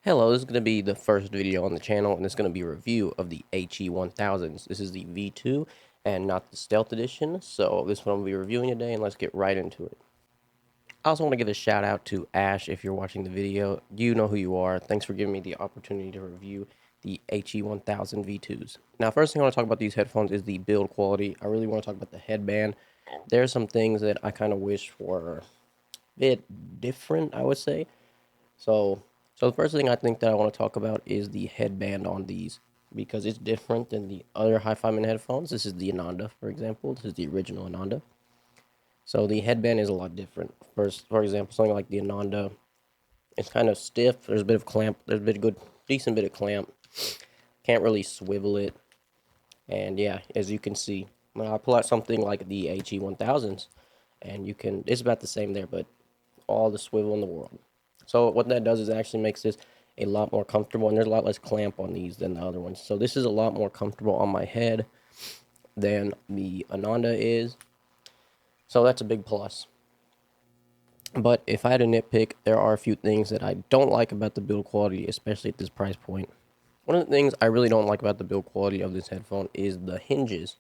Hello, this is going to be the first video on the channel, and it's going to be a review of the HE1000s. This is the V2 and not the Stealth Edition, so this one I'll be reviewing today, and let's get right into it. I also want to give a shout out to Ash if you're watching the video. You know who you are. Thanks for giving me the opportunity to review the HE1000 V2s. Now, first thing I want to talk about these headphones is the build quality. I really want to talk about the headband. There's some things that I kind of wish were a bit different, I would say. So the first thing I think that I want to talk about is the headband on these because it's different than the other Hifiman headphones. This is the Ananda, for example. This is the original Ananda. So the headband is a lot different. First, for example, something like the Ananda, it's kind of stiff. There's a bit of clamp. There's a bit of decent bit of clamp. Can't really swivel it. And yeah, as you can see, when I pull out something like the HE1000s, and it's about the same there, but all the swivel in the world. So what that does is it actually makes this a lot more comfortable, and there's a lot less clamp on these than the other ones. So this is a lot more comfortable on my head than the Ananda is. So that's a big plus. But if I had to nitpick, there are a few things that I don't like about the build quality, especially at this price point. One of the things I really don't like about the build quality of this headphone is the hinges.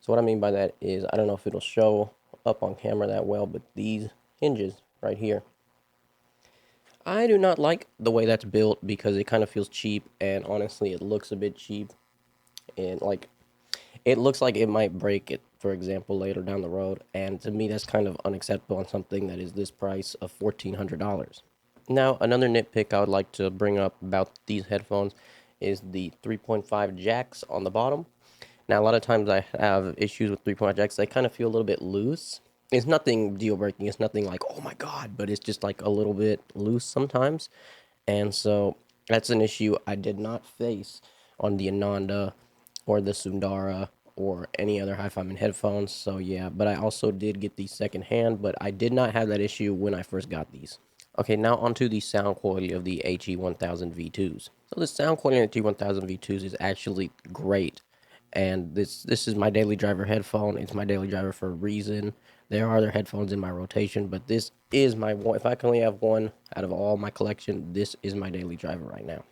So what I mean by that is, I don't know if it'll show up on camera that well, but these hinges right here, I do not like the way that's built because it kind of feels cheap, and honestly, it looks a bit cheap. And like, it looks like it might break it, for example, later down the road. And to me, that's kind of unacceptable on something that is this price of $1,400. Now, another nitpick I would like to bring up about these headphones is the 3.5 jacks on the bottom. Now, a lot of times I have issues with 3.5 jacks. They kind of feel a little bit loose. It's nothing deal breaking. It's nothing like, oh my God, but it's just like a little bit loose sometimes. And so that's an issue I did not face on the Ananda or the Sundara or any other Hifiman headphones. So yeah, but I also did get these secondhand, but I did not have that issue when I first got these. Okay, now onto the sound quality of the HE1000 V2s. So the sound quality of the HE1000 V2s is actually great. And this is my daily driver headphone. It's my daily driver for a reason. There are other headphones in my rotation, but this is my one. If I can only have one out of all my collection, this is my daily driver right now.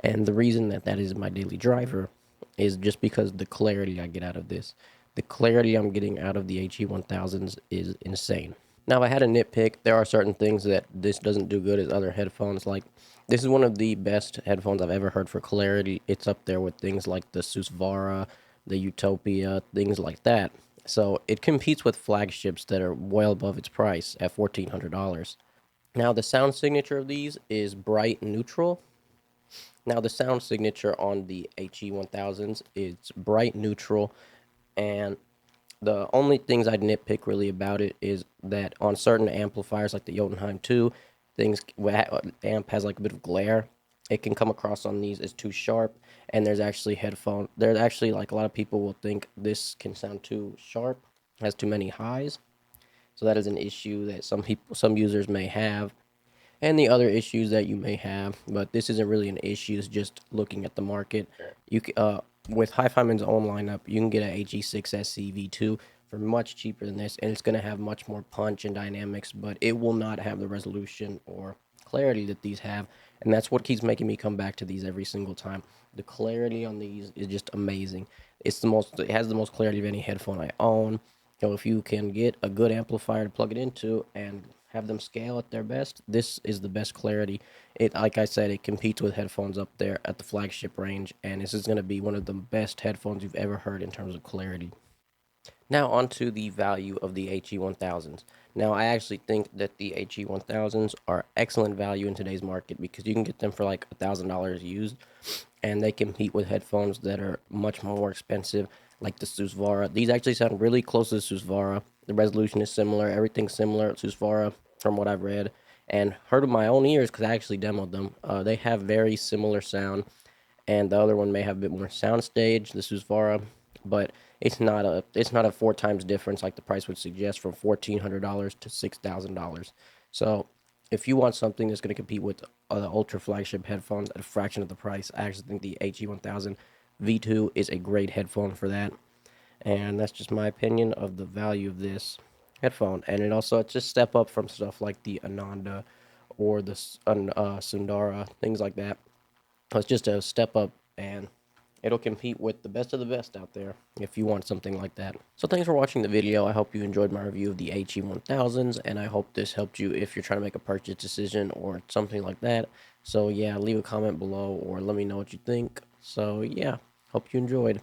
And the reason that that is my daily driver is just because the clarity I get out of this. The clarity I'm getting out of the HE1000s is insane. Now, if I had a nitpick, there are certain things that this doesn't do good as other headphones. Like, this is one of the best headphones I've ever heard for clarity. It's up there with things like the Susvara, the Utopia, things like that. So it competes with flagships that are well above its price at $1,400. Now, the sound signature of these is bright neutral. Now, the sound signature on the HE1000s is bright neutral, and the only things I'd nitpick really about it is that on certain amplifiers like the Jotunheim 2, amp has like a bit of glare. It can come across on these as too sharp, and there's actually like a lot of people will think this can sound too sharp, has too many highs. So that is an issue that some users may have, and the other issues that you may have. But this isn't really an issue. It's just looking at the market. With Hifiman's own lineup, you can get an HE6SC V2 for much cheaper than this, and it's going to have much more punch and dynamics, but it will not have the resolution or clarity that these have, and that's what keeps making me come back to these every single time. The clarity on these is just amazing. It has the most clarity of any headphone I own. If you can get a good amplifier to plug it into and have them scale at their best, this is the best clarity. Like I said, it competes with headphones up there at the flagship range, and this is going to be one of the best headphones you've ever heard in terms of clarity. Now onto the value of the HE1000s. Now I actually think that the HE1000s are excellent value in today's market because you can get them for like $1,000 used, and they compete with headphones that are much more expensive, like the Susvara. These actually sound really close to the Susvara. The resolution is similar, everything's similar to Susvara from what I've read and heard with my own ears because I actually demoed them. They have very similar sound, and the other one may have a bit more soundstage, the Susvara, but it's not a four times difference like the price would suggest, from $1,400 to $6,000. So if you want something that's going to compete with the ultra flagship headphones at a fraction of the price, I actually think the HE1000 V2 is a great headphone for that. And that's just my opinion of the value of this headphone. And it's just a step up from stuff like the Ananda or the Sundara, things like that. It's just a step up, and it'll compete with the best of the best out there if you want something like that. So thanks for watching the video. I hope you enjoyed my review of the HE1000s, and I hope this helped you if you're trying to make a purchase decision or something like that. So yeah, leave a comment below or let me know what you think. So yeah, hope you enjoyed.